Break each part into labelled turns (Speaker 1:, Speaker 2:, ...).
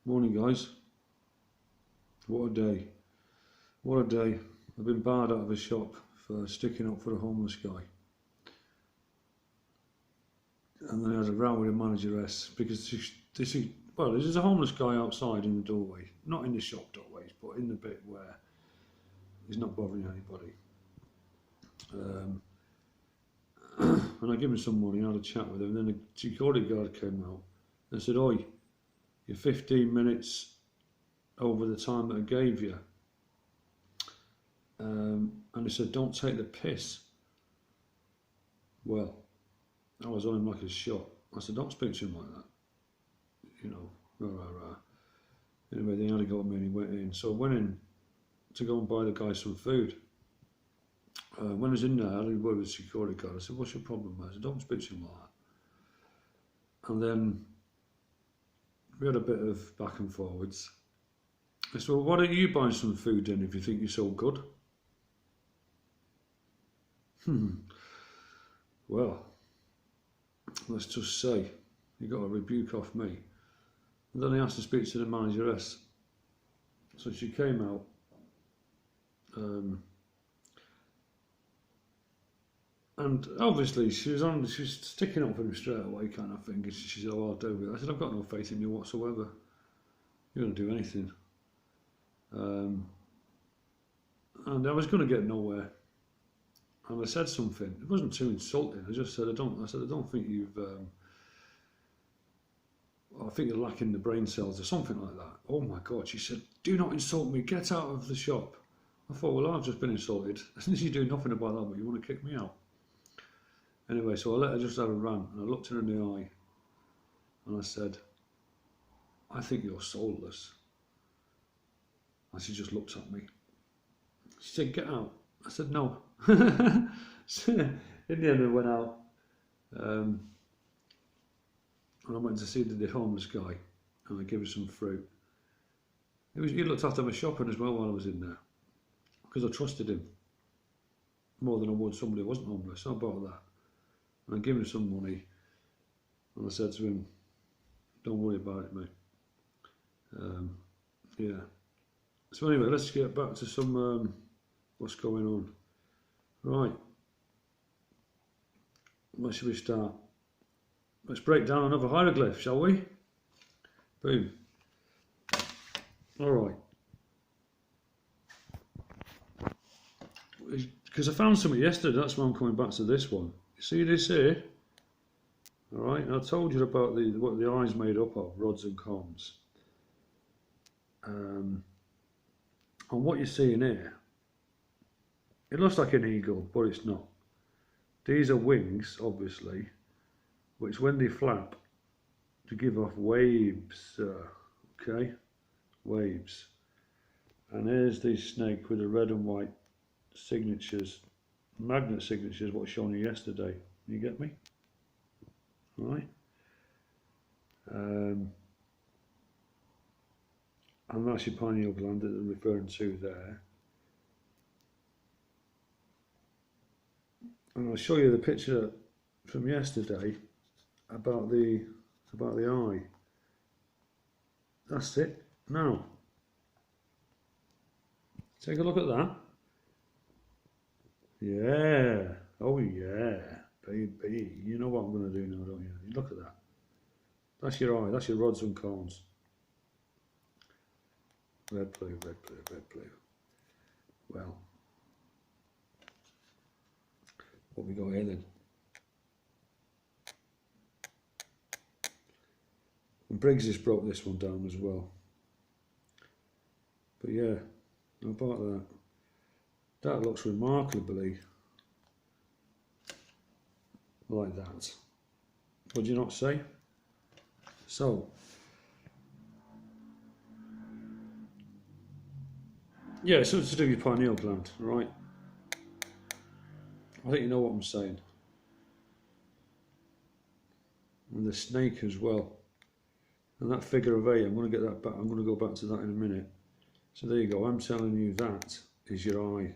Speaker 1: Morning, guys. What a day. What a day. I've been barred out of a shop for sticking up for a homeless guy. And then I had a row with a manageress because there's a homeless guy outside in the doorway. Not in the shop doorways, but in the bit where he's not bothering anybody. And I gave him some money and had a chat with him. And then the security guard came out and said, "Oi, you're 15 minutes over the time that I gave you." And he said, "Don't take the piss." Well, I was on him like a shot. I said, "Don't speak to him like that." You know, rah. Anyway, they had to go at me and he went in. So I went in to go and buy the guy some food. When I was in there, I had a word with the security guard. I said, "What's your problem?" I said, "Don't speak to him like that." And then we had a bit of back and forwards. I said, "Well, why don't you buy some food then if you think you're so good?" Well, let's just say he got a rebuke off me. And then he asked to speak to the manageress. So she came out. And obviously she was sticking up for him straight away kind of thing. She said, "Oh, I'll do it." I said, "I've got no faith in you whatsoever. You're going to do anything." And I was going to get nowhere. And I said something. It wasn't too insulting. I just said, I don't think you've, I think you're lacking the brain cells or something like that. Oh my God. She said, "Do not insult me. Get out of the shop." I thought, well, I've just been insulted. You do nothing about that, but you want to kick me out. Anyway, so I let her just have a rant, and I looked her in the eye, and I said, "I think you're soulless." And she just looked at me. She said, "Get out." I said, "No." So in the end, I went out, and I went to see the homeless guy, and I gave him some fruit. He looked after my shopping as well while I was in there, because I trusted him more than I would somebody who wasn't homeless. So I bought that. And I gave him some money, and I said to him, "Don't worry about it, mate." Yeah. So anyway, let's get back to some what's going on. Right. Where should we start? Let's break down another hieroglyph, shall we? Boom. All right. Because I found something yesterday, that's why I'm coming back to this one. You see this here? All right, and I told you about what the eye's made up of, rods and cones. And what you're seeing here, it looks like an eagle, but it's not. These are wings, obviously, which when they flap, to give off waves, okay? Waves. And here's the snake with the red and white signatures, magnet signatures, what I shown you yesterday. You get me? Right? And that's your pineal gland that they're referring to there. And I'll show you the picture from yesterday about the eye. That's it. Now, take a look at that. Yeah. Oh yeah, baby. You know what I'm going to do now, don't you? Look at that. That's your eye. That's your rods and cones. Red, blue, red, blue, red, blue. Well, what we got here then? And Briggs has broke this one down as well. But yeah, how about that? That looks remarkably like that. Would you not say? So, yeah, it's something to do with your pineal gland, right? I think you know what I'm saying. And the snake as well. And that figure of 8, I'm going to get that back. I'm going to go back to that in a minute. So there you go. I'm telling you that is your eye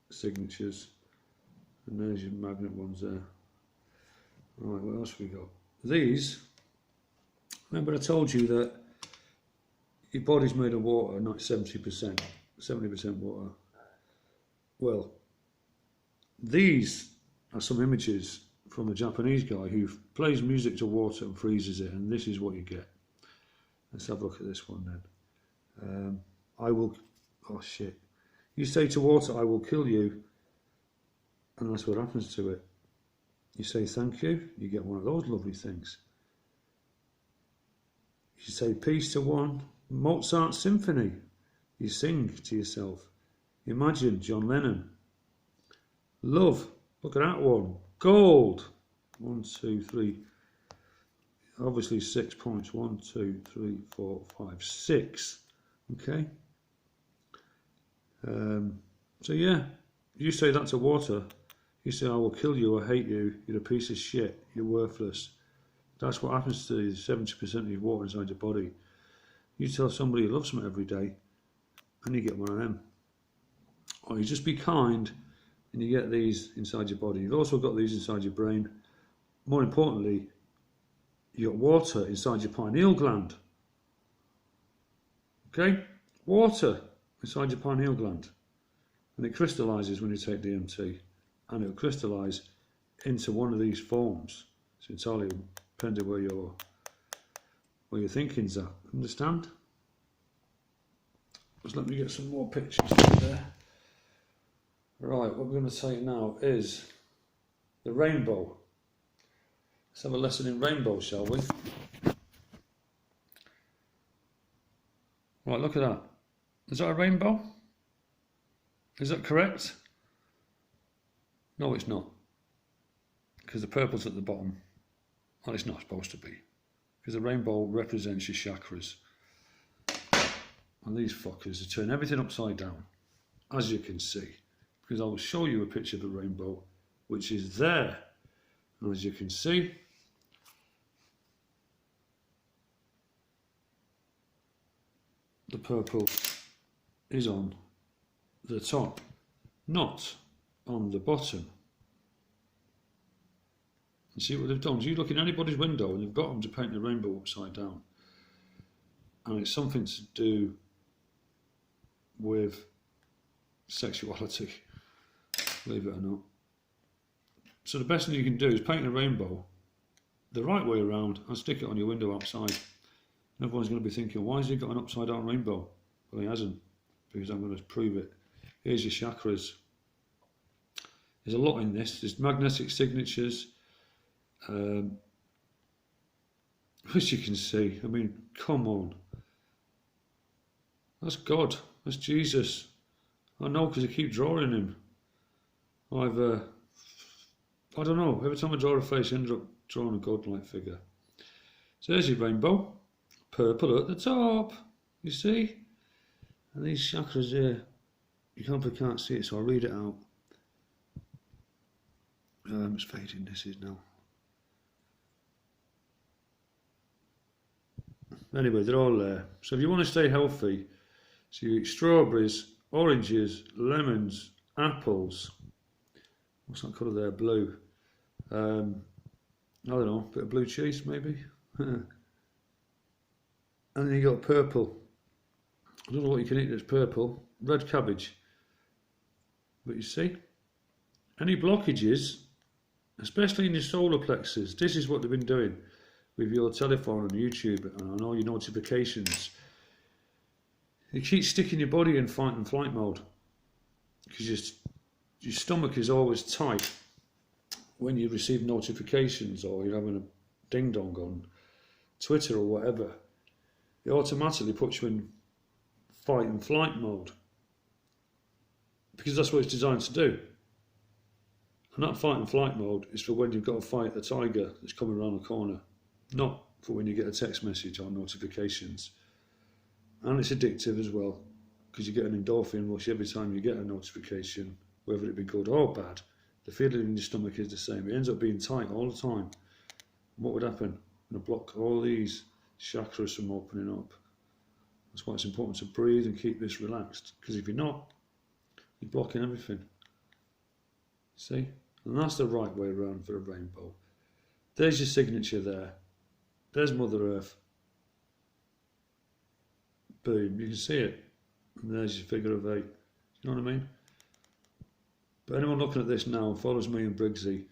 Speaker 1: signatures. And there's your magnet ones there. Right, what else we got? These Remember I told you that your body's made of water, not 70%, 70% water. Well, these are some images from a Japanese guy who plays music to water and freezes it, and this is what you get. Let's have a look at this one then. I will, oh shit. You say to water, I will kill you, and that's what happens to it. You say thank you, you get one of those lovely things. You say peace to one, Mozart symphony. You sing to yourself. Imagine John Lennon. Love, look at that one. Gold. 1, 2, 3. Obviously 6 points. 1, 2, 3, 4, 5, 6. Okay. So yeah, you say that to water. You say I will kill you, I hate you, you're a piece of shit, you're worthless. That's what happens to the 70% of your water inside your body. You tell somebody you love them every day, and you get one of them. Or you just be kind, and you get these inside your body. You've also got these inside your brain. More importantly, you've got water inside your pineal gland. Okay? Water inside your pineal gland. And it crystallises when you take DMT. And it'll crystallise into one of these forms. It's entirely depending where your thinking's at. Understand? Just let me get some more pictures there. Right, what we're going to tell you now is the rainbow. Let's have a lesson in rainbow, shall we? Right, look at that. Is that a rainbow? Is that correct? No, it's not. Because the purple's at the bottom. Well, it's not supposed to be. Because the rainbow represents your chakras. And these fuckers turn everything upside down, as you can see. Because I will show you a picture of the rainbow, which is there. And as you can see, the purple is on the top, not on the bottom. You see what they've done? You look in anybody's window and they've got them to paint the rainbow upside down. And it's something to do with sexuality, believe it or not. So the best thing you can do is paint a rainbow the right way around and stick it on your window outside. And everyone's going to be thinking, why has he got an upside down rainbow? Well, he hasn't, because I'm going to prove it. Here's your chakras. There's a lot in this. There's magnetic signatures, which you can see. I mean, come on. That's God. That's Jesus. I know because I keep drawing him. I don't know. Every time I draw a face, I end up drawing a God-like figure. So there's your rainbow. Purple at the top. You see? And these chakras here, you probably can't see it, so I'll read it out. It's fading, this is now. Anyway, they're all there. So if you want to stay healthy, so you eat strawberries, oranges, lemons, apples. What's that colour there? Blue. I don't know, a bit of blue cheese maybe. And then you got purple. I don't know what you can eat that's purple. Red cabbage. But you see, any blockages, especially in your solar plexus, this is what they've been doing with your telephone and YouTube and on all your notifications. You keep sticking your body in fight and flight mode because your stomach is always tight when you receive notifications or you're having a ding dong on Twitter or whatever. It automatically puts you in fight and flight mode because that's what it's designed to do. And that fight and flight mode is for when you've got to fight a tiger that's coming around the corner, not for when you get a text message or notifications. And it's addictive as well because you get an endorphin rush every time you get a notification, whether it be good or bad. The feeling in your stomach is the same. It ends up being tight all the time. What would happen? It would block all these chakras from opening up. That's why it's important to breathe and keep this relaxed, because if you're not, you're blocking everything. See? And that's the right way around for a rainbow. There's your signature there. There's Mother Earth. Boom, you can see it. And there's your figure of 8. You know what I mean? But anyone looking at this now follows me and Briggsy.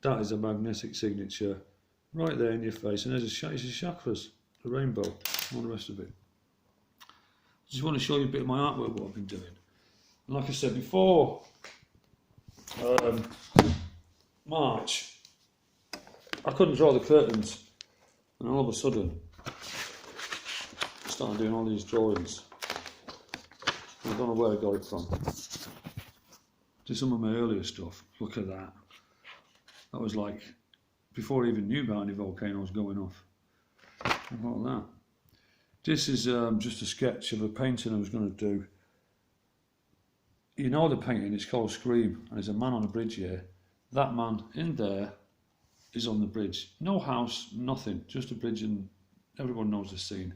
Speaker 1: That is a magnetic signature right there in your face. And there's it's your chakras, the rainbow, all the rest of it. I just want to show you a bit of my artwork, what I've been doing. And like I said before, March, I couldn't draw the curtains. And all of a sudden, I started doing all these drawings. I don't know where I got it from. To some of my earlier stuff. Look at that. That was like before I even knew about any volcanoes going off. How about that? This is just a sketch of a painting I was going to do. You know the painting, it's called Scream, and there's a man on a bridge here. That man in there is on the bridge. No house, nothing, just a bridge, and everyone knows the scene.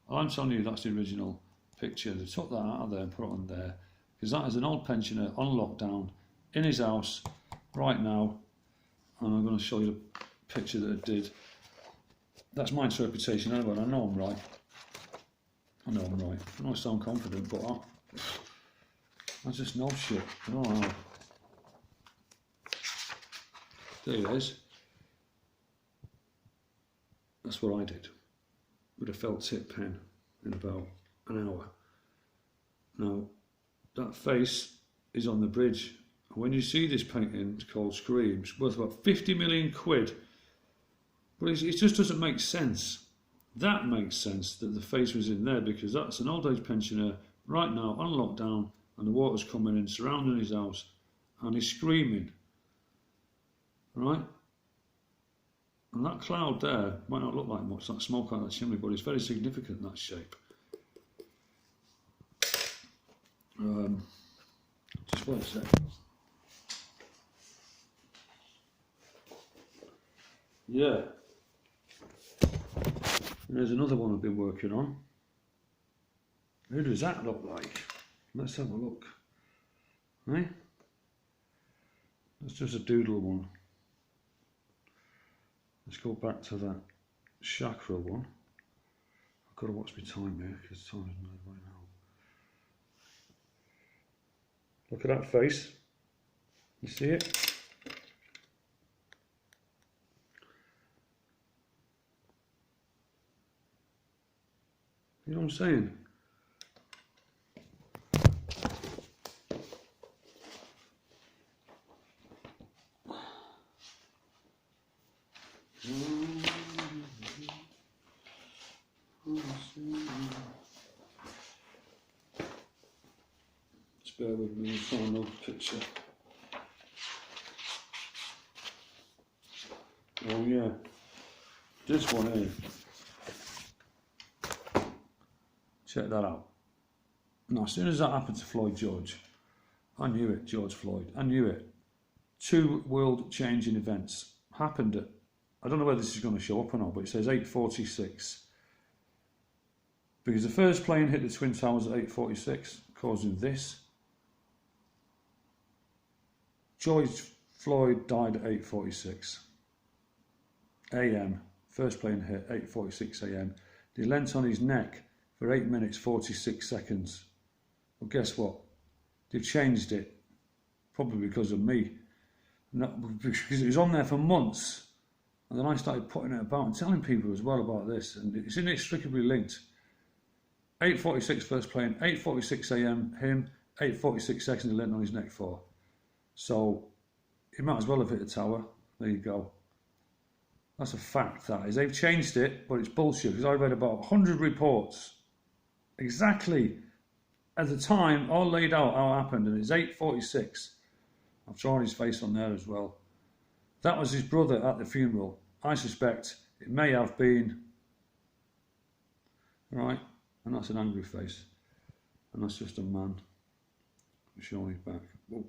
Speaker 1: I'm telling you, that's the original picture. They took that out of there and put it on there, because that is an old pensioner on lockdown in his house right now, and I'm going to show you the picture that I did. That's my interpretation anyway. I know I'm right. I know I'm right. I know I sound confident, but I just know shit. I don't know. There it is. That's what I did with a felt tip pen in about an hour. Now, that face is on the bridge. When you see this painting, it's called Scream, it's worth about 50 million quid. But it just doesn't make sense. That makes sense that the face was in there, because that's an old age pensioner right now on lockdown, and the water's coming in, surrounding his house, and he's screaming. Right? And that cloud there might not look like much, that smoke out of that chimney, but it's very significant, that shape. Just wait a sec. Yeah. And there's another one I've been working on. Who does that look like? Let's have a look. Eh? That's just a doodle one. Let's go back to that chakra one. I've got to watch my time here, because time is not right now. Look at that face. You see it? You know what I'm saying? Just bear with me, I'll find another picture. Oh yeah, this one here. Check that out. Now, as soon as that happened to Floyd George, I knew it, George Floyd, I knew it. 2 world-changing events happened at, I don't know whether this is going to show up or not, but it says 8:46. Because the first plane hit the Twin Towers at 8:46, causing this. George Floyd died at 8:46 a.m. First plane hit 8:46 a.m. They leant on his neck for 8 minutes 46 seconds. Well, guess what? They've changed it, probably because of me. Not because it was on there for months, and then I started putting it about and telling people as well about this, and it's inextricably linked. 8:46 first plane, 8:46 a.m. him, 8:46 seconds he leant on his neck for. So he might as well have hit the tower. There you go. That's a fact, that is. They've changed it, but it's bullshit, because I read about 100 reports exactly at the time, all laid out how it happened, and it's 8:46. I've drawn his face on there as well. That was his brother at the funeral. I suspect it may have been, right, and that's an angry face, and that's just a man showing his back. Whoa.